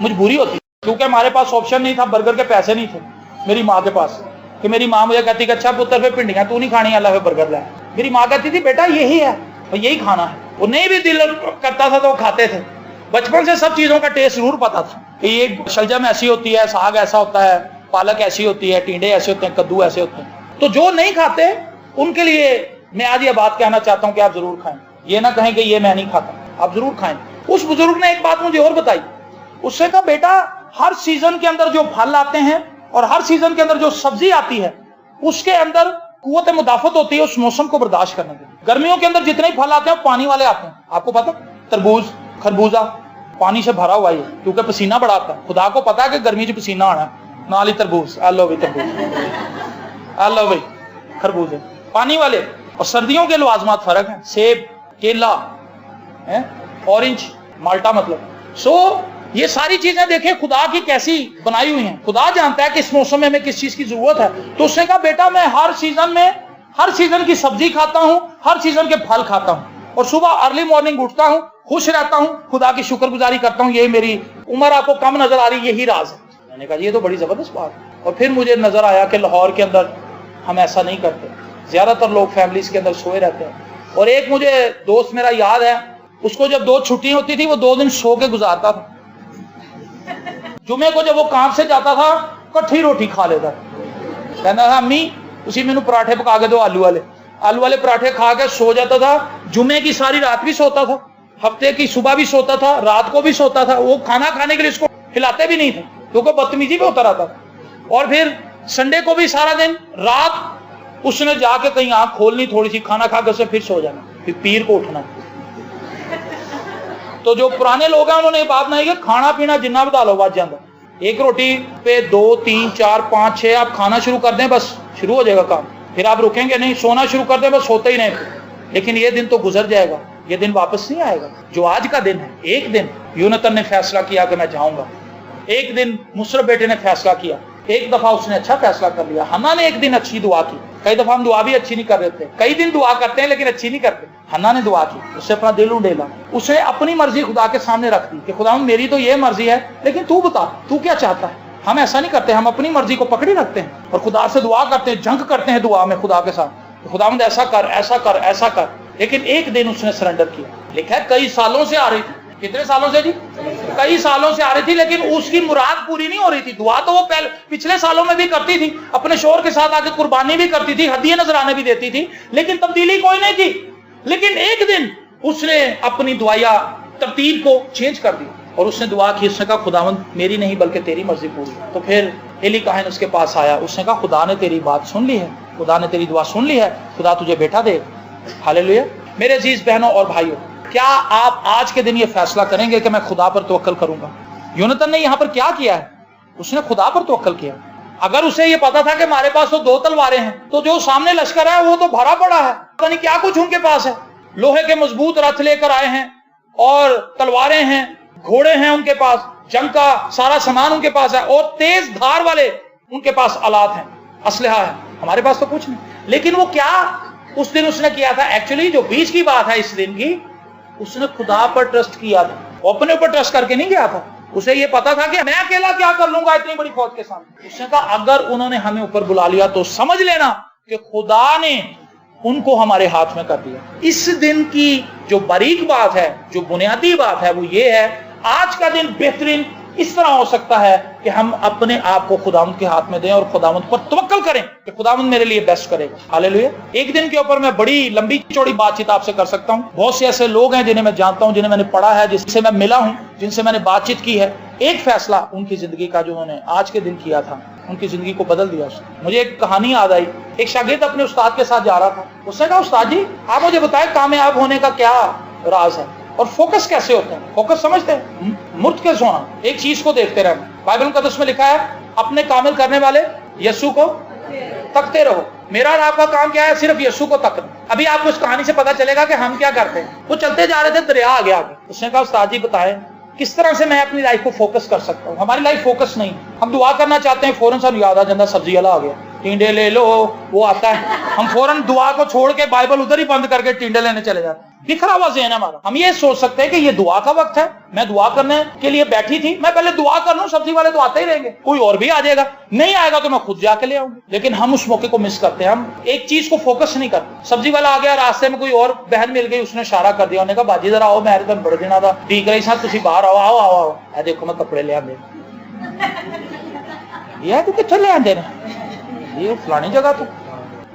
مجبوری ہوتی, کیونکہ ہمارے پاس آپشن نہیں تھا, برگر کے پیسے نہیں تھے میری ماں کے پاس, کہ میری ماں مجھے کہتی کہ اچھا پتر پہ پنڈیاں تو نہیں کھانی, اللہ پہ برگر لائے. میری ماں کہتی تھی بیٹا یہی ہے اور یہی کھانا ہے. وہ نہیں بھی دل کرتا تھا تو وہ کھاتے تھے. بچپن سے سب چیزوں کا ٹیسٹ ضرور پتا تھا کہ یہ شلجم ایسی ہوتی ہے, ساگ ایسا ہوتا ہے, پالک ایسی ہوتی ہے, ٹینڈے ایسے ہوتے ہیں, کدو ایسے ہوتے ہیں. تو جو نہیں کھاتے ان کے لیے میں آج یہ بات کہنا چاہتا ہوں کہ آپ ضرور کھائیں. یہ نہ کہیں کہ یہ میں نہیں کھاتا, آپ ضرور کھائیں. اس بزرگ نے ایک بات مجھے اور بتائی. اس سے کہا بیٹا ہر سیزن کے اندر جو پھل آتے ہیں اور ہر سیزن کے اندر جو سبزی آتی ہے اس کے اندر قوت مدافعت ہوتی ہے اس موسم کو برداشت کرنے کی. گرمیوں کے اندر جتنے پھل آتے ہیں پانی والے آتے ہیں, آپ کو پتا, تربوز, خربوزہ پانی سے بھرا ہوا ہے کیونکہ پسینہ بڑا آتا ہے. خدا کو پتا ہے کہ گرمی سے پسینہ آنا ہے, نال ہی تربوز, آلو بھی تربوز, آلو بھائی خربوز ہے پانی والے. اور سردیوں کے لوازمات فرق ہیں, سیب, کیلا, اورنج, مالٹا مطلب. یہ ساری چیزیں دیکھیں خدا کی کیسی بنائی ہوئی ہیں. خدا جانتا ہے کہ اس موسم میں ہمیں کس چیز کی ضرورت ہے. تو اس نے کہا بیٹا میں ہر سیزن کی سبزی کھاتا ہوں, ہر سیزن کے پھل کھاتا ہوں, اور صبح ارلی مارننگ اٹھتا ہوں, خوش رہتا ہوں, خدا کی شکر گزاری کرتا ہوں. یہ میری عمر آپ کو کم نظر آ رہی, یہی راز ہے. میں نے کہا یہ تو بڑی زبردست بات ہے. اور پھر مجھے نظر آیا کہ لاہور کے اندر ہم ایسا نہیں کرتے. زیادہ تر لوگ فیملیز کے اندر سوئے رہتے ہیں. اور ایک مجھے دوست میرا یاد ہے, اس کو جب 2 چھٹیاں ہوتی تھی وہ 2 دن سو کے گزارتا تھا. جمعے کو جب وہ کام سے جاتا تھا کٹھی روٹی کھا لیتا تھا. کہنا تھا امی اسی میں پراٹھے پکا کے دو, آلو والے پراٹھے کھا کے سو جاتا تھا. جمعے کی ساری رات بھی سوتا تھا, ہفتے کی صبح بھی سوتا تھا, رات کو بھی سوتا تھا. وہ کھانا کھانے کے لیے اس کو ہلاتے بھی نہیں تھے کیونکہ بدتمیزی پہ ہوتا رہتا تھا. اور پھر سنڈے کو بھی سارا دن, رات اس نے جا کے کہیں آنکھ کھولنی, تھوڑی سی کھانا کھا کے اسے پھر سو جانا, پھر پیر کو اٹھنا. تو جو پرانے لوگ ہیں انہوں نے یہ بات نہیں کہ کھانا پینا جنہ بتا لو بات جانا, ایک روٹی پہ 2 3 4 5 6 آپ کھانا شروع کر دیں بس شروع ہو جائے گا کام. پھر آپ رکیں گے نہیں, سونا شروع کر دیں بس سوتے ہی نہیں. لیکن یہ دن تو گزر جائے گا, یہ دن واپس نہیں آئے گا. جو آج کا دن ہے, ایک دن یونتن نے فیصلہ کیا کہ میں جاؤں گا, ایک دن مصرف بیٹے نے فیصلہ کیا एक दफा उसने अच्छा फैसला कर लिया। हन्ना ने एक दिन अच्छी दुआ की। कई दफा हम दुआ भी अच्छी नहीं कर रहे थे, कई दिन दुआ करते हैं लेकिन अच्छी नहीं करते। हन्ना ने दुआ की, उससे अपना दिल उंडेला, उसे अपनी मर्जी खुदा के सामने रख दी कि खुदा मेरी तो ये मर्जी है, लेकिन तू बता तू क्या चाहता है। हम ऐसा नहीं करते, हम अपनी मर्जी को पकड़ी रखते हैं और खुदा से दुआ करते हैं, जंग करते हैं दुआ में खुदा के साथ, खुदावंद ऐसा कर ऐसा कर ऐसा कर। लेकिन एक दिन उसने सरेंडर किया। लिखा है कई सालों से आ रही थी। कितने सालों से जी? कई सालों से आ रही थी, लेकिन उसकी मुराद पूरी नहीं हो रही थी। दुआ तो वो पहले पिछले सालों में भी करती थी, अपने शोहर के साथ आके कुर्बानी भी करती थी, हदिये नजराने भी देती थी, लेकिन तब्दीली कोई नहीं थी। लेकिन एक दिन उसने अपनी दुआया तरतीब को चेंज कर दी और उसने दुआ की। उसने कहा खुदावंद मेरी नहीं बल्कि तेरी मर्जी पूरी। तो फिर एली काहिन उसके पास आया। उसने कहा खुदा ने तेरी बात सुन ली है, खुदा ने तेरी दुआ सुन ली है, खुदा तुझे बेटा दे। हालेलुया। मेरे अजीज बहनों और भाइयों, क्या आप आज के दिन ये फैसला करेंगे कि मैं खुदा पर तवक्कल करूंगा? योनातान ने यहां पर क्या किया है? उसने खुदा पर तवक्कल किया। अगर उसे ये पता था कि हमारे पास तो 2 तलवारें हैं, तो जो सामने लश्कर है वो तो भरा पड़ा है, पता नहीं क्या कुछ उनके पास है। लोहे के मजबूत रथ लेकर आए हैं और तलवारें हैं, घोड़े हैं उनके पास, जंग का सारा सामान उनके पास है और तेज धार वाले उनके पास आलात हैं, असलहा है। हमारे पास तो कुछ नहीं। लेकिन वो क्या उस दिन उसने किया था? एक्चुअली जो बीच की बात है इस दिन की, उसने खुदा पर ट्रस्ट किया था। वो अपने ऊपर ट्रस्ट करके नहीं गया था। उसे ये पता था कि मैं अकेला क्या कर लूंगा इतनी बड़ी फौज के सामने। उसने कहा अगर उन्होंने हमें ऊपर बुला लिया तो समझ लेना कि खुदा ने उनको हमारे हाथ में कर दिया। इस दिन की जो बारीक बात है, जो बुनियादी बात है, वो ये है आज का दिन बेहतरीन इस तरह हो सकता है कि हम अपने आप को खुदावंद के हाथ में दें और खुदावंद पर तवक्कल करें कि खुदावंद मेरे लिए बेस्ट करेगा। हालेलुया। एक दिन के ऊपर मैं बड़ी लंबी चौड़ी बातचीत आपसे कर सकता हूं। बहुत से ऐसे लोग हैं जिन्हें मैं जानता हूं, जिन्हें मैंने पढ़ा है, जिससे मैं मिला हूं, जिनसे मैंने बातचीत की है। एक फैसला उनकी जिंदगी का जो उन्होंने आज के दिन किया था, उनकी जिंदगी को बदल दिया। मुझे एक कहानी याद आई। एक शागिर्द अपने उस्ताद के साथ जा रहा था। उसने कहा उस्ताद जी आप मुझे बताएं कामयाब होने का क्या राज है और फोकस कैसे होता है? फोकस समझते हैं? मुर्तकज़ होना, एक चीज को देखते रहना। बाइबल मुक़द्दस में लिखा है अपने कामिल करने वाले यीशु को तकते रहो। मेरा और आपका काम क्या है? सिर्फ यीशु को तकना। अभी आपको इस कहानी से पता चलेगा कि हम क्या करते हैं। वो चलते जा रहे थे, दरिया आ गया आगे। उसने कहा उस्ताद जी बताएं किस तरह से मैं अपनी लाइफ को फोकस कर सकता हूँ। हमारी लाइफ फोकस नहीं, हम दुआ करना चाहते हैं, फौरन सा याद आ जाता सब्जी वाला आ गया, टिंडे ले लो, वो आता है, हम फौरन दुआ को छोड़ के बाइबल उधर ही बंद करके टिंडे लेने चले जाते हैं। बिखरा हुआ ज़हन है हमारा। हम ये सोच सकते हैं कि ये दुआ का वक्त है, मैं दुआ करने के लिए बैठी थी, मैं पहले दुआ कर लूं, सब्जी वाले तो आते ही रहेंगे, कोई और भी आ जाएगा, नहीं आएगा तो मैं खुद जाके ले आऊंगी। लेकिन हम उस मौके को मिस करते हैं, हम एक चीज को फोकस नहीं करते। सब्जी वाला आ गया, रास्ते में कोई और बहन मिल गई, उसने इशारा कर दिया, उन्होंने कहा बाजी जरा आओ, मैं एकदम बड़े दिनों का ठीक रही साहब, तुम बाहर आओ आओ आओ आओ। ऐ देखो मैं कपड़े ले आंदे, ये तू कितने ले आंदे ने, ये फलानी जगह। तो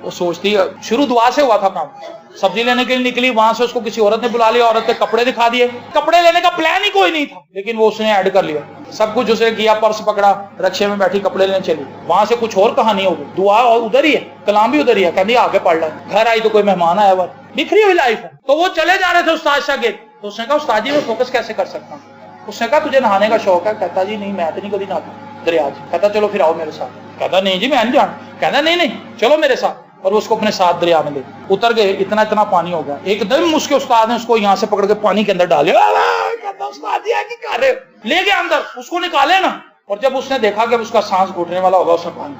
वो सोचती है, शुरू दुआ से हुआ था काम। सब्जी लेने के लिए निकली, वहां से उसको किसी औरत ने बुला लिया, औरत ने कपड़े दिखा दिए। कपड़े लेने का प्लान ही कोई नहीं था, लेकिन वो उसने ऐड कर लिया, सब कुछ उसने किया, पर्स पकड़ा, रक्शे में बैठी कपड़े लेने चली। वहां से कुछ और कहानी हो गई, दुआ उधर ही है, कलाम भी उधर ही है, कहती आगे पढ़ ला। घर आई तो कोई मेहमान आया हुआ, बिखरी हुई लाइफ है। तो वो चले जा रहे थे उस्ताद शागिर्द। तो उसने कहा उस्ताद जी मैं फोकस कैसे कर सकता हूँ? उसने कहा तुझे नहाने का शौक है? कहता जी नहीं, मैं तो नहीं कभी नहाता दरिया। कहता चलो फिर आओ मेरे साथ। कहता नहीं जी मैं नहीं जाना। कहता नहीं नहीं चलो मेरे साथ। और उसको अपने साथ दरिया में ले उतर गए। इतना इतना पानी हो गया, एकदम उसके उस्ताद ने उसको यहाँ से पकड़ के पानी के अंदर डाले। कहता उस्ताद जी क्या कर रहे हो? ले गए अंदर, उसको निकाले ना। और जब उसने देखा कि उसका सांस घुटने वाला होगा, उसने पानी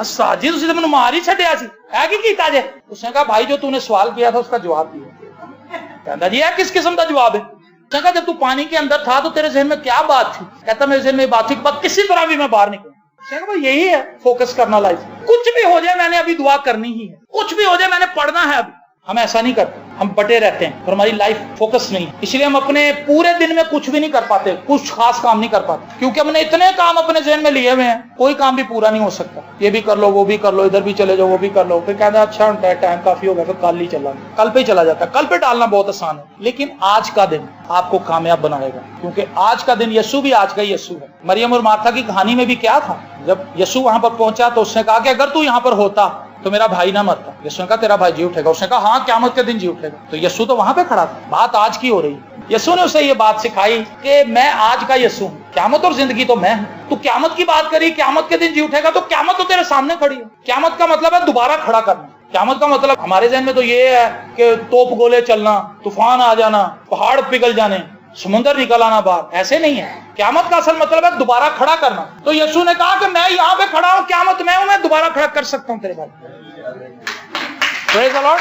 साजी तुझे मैंने मार ही छड़िया सी, है की कीता जे? उसने कहा भाई जो तूने सवाल किया था उसका जवाब दिया। कहता जी किस किस्म का जवाब है? उसने कहा जब तू पानी के अंदर था तो तेरे ज़हन में क्या बात थी? कहता मेरे ज़हन में बात थी, किसी तरह भी मैं बाहर निकलूं। यही है फोकस करना लाइफ। कुछ भी हो जाए मैंने अभी दुआ करनी ही है, कुछ भी हो जाए मैंने पढ़ना है अभी। हम ऐसा नहीं करते, हम बटे रहते हैं और हमारी लाइफ फोकस नहीं है। इसलिए हम अपने पूरे दिन में कुछ भी नहीं कर पाते, कुछ खास काम नहीं कर पाते, क्योंकि हमने इतने काम अपने ज़हन में लिए हुए हैं, कोई काम भी पूरा नहीं हो सकता। ये भी कर लो, वो भी कर लो, इधर भी चले जाओ, वो भी कर लो। फिर कहते हैं अच्छा टाइम काफी हो गया, फिर कल ही चला, कल पे ही चला जाता है। कल पे डालना बहुत आसान है, लेकिन आज का दिन आपको कामयाब बनाएगा, क्योंकि आज का दिन यीशु भी आज का यीशु है। मरियम और मार्था की कहानी में भी क्या था? जब यीशु वहां पर पहुंचा तो उसने कहा कि अगर तू यहाँ पर होता तो मेरा भाई ना मरता। यीशु ने कहा तेरा भाई जी उठेगा। उसने कहा हाँ क़यामत के दिन जी उठेगा। तो यीशु तो वहां पे खड़ा था। बात आज की हो रही है। यीशु ने उसे ये बात सिखाई कि मैं आज का यीशु हूँ, क़यामत और जिंदगी तो मैं हूँ। तू क़यामत की बात करी, क़यामत के दिन जी उठेगा, तो क़यामत तो तेरे सामने खड़ी है। क़यामत का मतलब है दोबारा खड़ा करना। क़यामत का मतलब हमारे ज़हन में तो ये है कि तोप गोले चलना, तूफान आ जाना, पहाड़ पिघल जाने, समुंदर निकल आना बाहर, ऐसे नहीं है। क़यामत का असल मतलब है दोबारा खड़ा करना। तो यीशु ने कहा कि मैं यहाँ पे खड़ा हूँ, क़यामत में हूँ, मैं दोबारा खड़ा कर सकता हूँ तेरे भाई। Praise the Lord.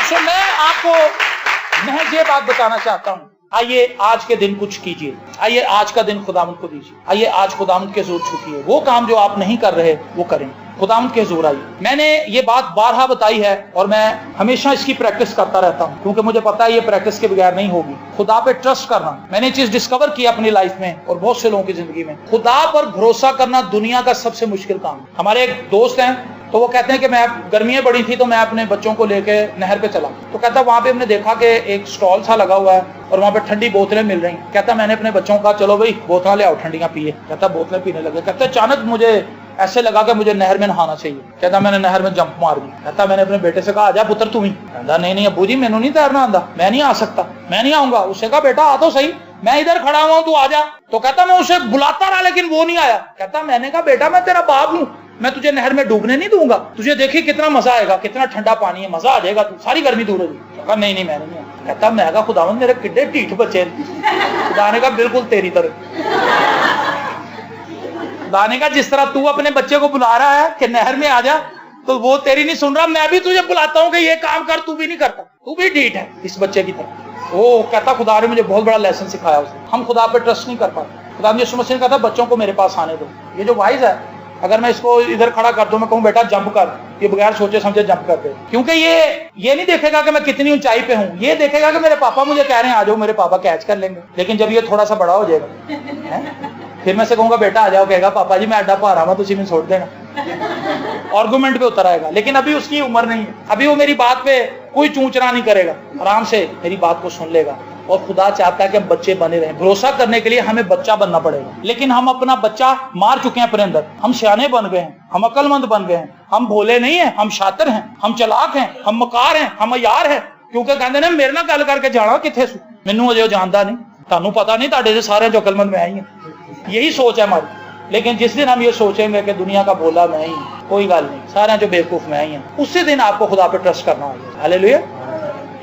सो मैं आपको महज ये बात बताना चाहता हूँ, आइए आज के दिन कुछ कीजिए, आइए आज का दिन खुदावंद को दीजिए, आइए आज खुदावंद के हुजूर झुकिए, वो काम जो आप नहीं कर रहे वो करें, खुदावंद के हुजूर आइए। मैंने ये बात बारहा बताई है और मैं हमेशा इसकी प्रैक्टिस करता रहता हूँ, क्योंकि मुझे पता है ये प्रैक्टिस के बगैर नहीं होगी। खुदा पे ट्रस्ट करना, मैंने ये चीज डिस्कवर की अपनी लाइफ में और बहुत से लोगों की जिंदगी में। खुदा पर भरोसा करना दुनिया का सबसे मुश्किल काम। हमारे एक दोस्त हैं, तो वो कहते हैं कि मैं गर्मियां बड़ी थी तो मैं अपने बच्चों को लेके नहर पे चला, तो कहता वहां पे हमने देखा कि एक स्टॉल सा लगा हुआ है और वहां पे ठंडी बोतलें मिल रही। कहता मैंने अपने बच्चों को कहा चलो भाई बोतलें ले आओ ठंडियां पिए। कहता बोतलें पीने लगे। कहता अचानक मुझे ऐसे लगा कि मुझे नहर में नहाना चाहिए। कहता मैंने नहर में जंप मार दी। कहता मैंने अपने बेटे से कहा आजा पुत्र तू ही। कहता नहीं अब्बू जी मैनू नहीं तैरना आंदा, मैं नहीं आ सकता, मैं नहीं आऊंगा। उससे कहा बेटा आ तो सही, मैं इधर खड़ा हुआ हूं तू आ जा। तो कहता मैं उसे बुलाता रहा लेकिन वो नहीं आया। कहता मैंने कहा बेटा मैं तेरा बाप हूं, मैं तुझे नहर में डूबने नहीं दूंगा, तुझे देखी कितना मजा आएगा, कितना ठंडा पानी है, मजा आ जाएगा, तू सारी गर्मी दूर हो जाएगी। कहा नहीं मैं नहीं। कहता मैं कहा खुदावंद मेरे किड्डे ढीठ बच्चे। खुदा ने कहा बिल्कुल तेरी तरह। खुदा ने कहा जिस तरह तू अपने बच्चे को बुला रहा है कि नहर में आ जा, तो वो तेरी नहीं सुन रहा, मैं भी तुझे बुलाता हूँ कि ये काम कर, तू भी नहीं करता, तू भी ढीठ है इस बच्चे की तरह। वो कहता खुदा ने मुझे बहुत बड़ा लेसन सिखाया उसे। हम खुदा पे ट्रस्ट नहीं कर पाते। खुदा ने यीशु मसीह ने कहा था बच्चों को मेरे पास आने दो। ये जो वाइज है, अगर मैं इसको इधर खड़ा कर दूं, मैं कहूं बेटा जंप कर, ये बगैर सोचे समझे जंप कर दे, क्योंकि ये नहीं देखेगा कि मैं कितनी ऊंचाई पे हूं, ये देखेगा कि मेरे पापा मुझे कह रहे हैं आ जाओ, मेरे पापा कैच कर लेंगे। लेकिन जब ये थोड़ा सा बड़ा हो जाएगा फिर मैं से कहूंगा बेटा आ जाओ, कहेगा पापा जी मैं अड्डा पा रहा हूं, तुझे मैं छोड़ देना। आर्गुमेंट पे उतर आएगा। लेकिन अभी उसकी उम्र नहीं है, अभी वो मेरी बात पे कोई चूंचना नहीं करेगा, आराम से मेरी बात को सुन लेगा। और खुदा चाहता है कि हम बच्चे बने रहें। भरोसा करने के लिए हमें बच्चा बनना पड़ेगा, लेकिन हम अपना बच्चा मार चुके हैं अपने अंदर। हम सियाने बन गए हैं, हम अक्लमंद बन गए हैं, हम भोले नहीं हैं, हम शातिर हैं, हम चलाक हैं, हम मकार हैं, हम अयार हैं। क्योंकि कहते ने मेरे नाल गल करके जाना किथे सू, मैनू अजे जानता नहीं, तानू पता नहीं, ताड़े से सारे जो अक्लमंद मैं ही हूं। यही सोच है हमारी। लेकिन जिस दिन हम ये सोचेंगे कि दुनिया का बोला मैं ही, कोई गल नहीं, सारे जो बेवकूफ मैं ही हूं, उसी दिन आपको खुदा पे ट्रस्ट करना होगा। हालेलुया।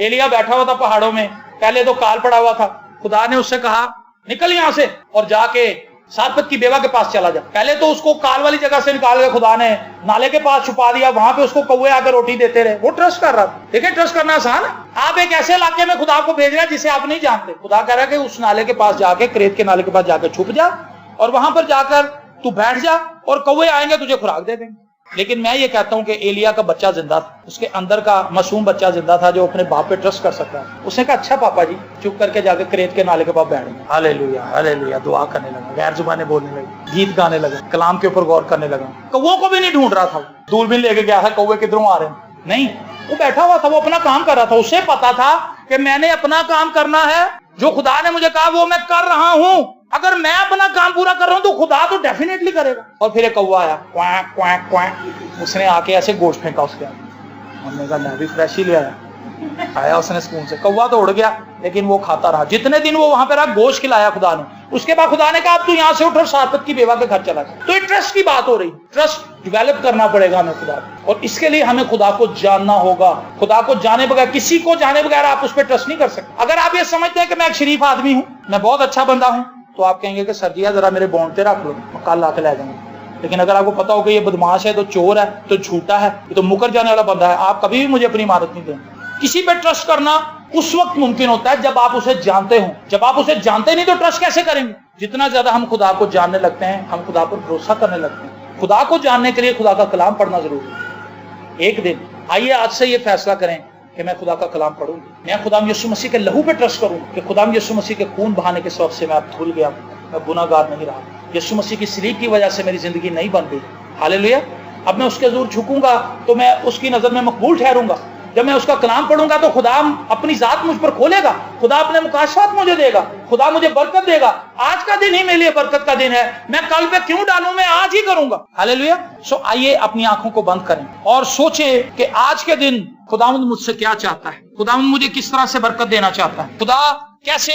एलिया बैठा हुआ था पहाड़ों में, पहले तो काल पड़ा हुआ था। खुदा ने उससे कहा निकल यहां से और जाके सारपत की बेवा के पास चला जा। पहले तो उसको काल वाली जगह से निकाल के खुदा ने नाले के पास छुपा दिया, वहां पे उसको कौवे आकर रोटी देते रहे। वो ट्रस्ट कर रहा था। देखिए ट्रस्ट करना आसान है। आप एक ऐसे इलाके में खुदा को भेज रहे हैं जिसे आप नहीं जानते। खुदा कह रहा है कि उस नाले के पास जाके, क्रेत के नाले के पास जाकर छुप जा और वहां पर जाकर तू बैठ जा और कौवे आएंगे तुझे खुराक दे देंगे। लेकिन मैं ये कहता हूं कि एलिया का बच्चा जिंदा था, उसके अंदर का मासूम बच्चा जिंदा था जो अपने बाप पे ट्रस्ट कर सकता है। उसने कहा अच्छा पापा जी, चुप करके जाके क्रेत के नाले के पास बैठ गया। हालेलुया हालेलुया, दुआ करने लगा, गैर जुबानें बोलने लगी, गीत गाने लगा, कलाम के ऊपर गौर करने लगा। कौवों को भी नहीं ढूंढ रहा था, दूरबीन लेके गया था कौवे किधरों आ रहे हैं, नहीं, वो बैठा हुआ था, वो अपना काम कर रहा था। उसे पता था कि मैंने अपना काम करना है, जो खुदा ने मुझे कहा वो मैं कर रहा हूं। अगर मैं अपना काम पूरा कर रहा हूं तो खुदा तो डेफिनेटली करेगा। और फिर एक कौवा आया, क्वैक क्वैक क्वैक, उसने आके ऐसे गोश्त फेंका उसके आगे। हमने कहा मैं भी फ्रेश ही ले आया उसने स्पून से। कौवा तो उड़ गया लेकिन वो खाता रहा। जितने दिन वो वहां पे रहा, गोश्त खिलाया खुदा ने। उसके बाद खुदा ने कहा अब तू यहां से उठ और सारपत की बेवा के घर चला जा। तो ये ट्रस्ट की बात हो रही, ट्रस्ट डेवलप करना पड़ेगा हमें खुदा, और इसके लिए हमें खुदा को जानना होगा। खुदा को जाने बगैर, किसी को जाने बगैर आप उस पर ट्रस्ट नहीं कर सकते। अगर आप ये समझते हैं कि मैं एक शरीफ आदमी हूं, मैं बहुत अच्छा बंदा हूं, तो आप कहेंगे कि सर जी जरा मेरे बॉन्ड पे रख लो, कल आके ले जाऊंगा। लेकिन अगर आपको पता हो कि ये बदमाश है, तो चोर है, तो झूठा है, तो मुकर जाने वाला बंदा है, आप कभी भी मुझे अपनी इमारत नहीं देंगे। किसी पे ट्रस्ट करना उस वक्त मुमकिन होता है जब आप उसे जानते हो। जब आप उसे जानते नहीं तो ट्रस्ट कैसे करेंगे? जितना ज्यादा हम खुदा को जानने लगते हैं, हम खुदा पर भरोसा करने लगते हैं। खुदा को जानने के लिए खुदा का कलाम पढ़ना जरूरी है। एक दिन आइए आज से ये फैसला करें कि मैं खुदा का कलाम पढ़ूंगी, मैं खुदाम यीशु मसीह के लहू पे ट्रस्ट करूंगा कि खुदाम यीशु मसीह के खून बहाने के सबब से मैं अब धुल गया, मैं गुनाहगार नहीं रहा। यीशु मसीह की सलीब की वजह से मेरी जिंदगी नहीं बन गई। हालेलुया। अब मैं उसके हज़ूर झुकूंगा तो मैं उसकी नजर में मकबूल ठहरूंगा। जब मैं उसका कलाम पढ़ूंगा तो खुदा अपनी जात मुझ पर खोलेगा, खुदा अपने मुकाशफात मुझे देगा, खुदा मुझे बरकत देगा। आज का दिन ही मेरे लिए बरकत का दिन है, मैं कल पे क्यों डालूं, मैं आज ही करूंगा। हालेलुया। सो आइए अपनी आंखों को बंद करें और सोचें कि आज के दिन खुदावंद मुझसे क्या चाहता है, खुदावंद मुझे किस तरह से बरकत देना चाहता है, खुदा कैसे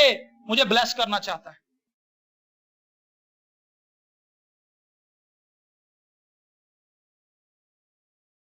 मुझे ब्लेस करना चाहता है।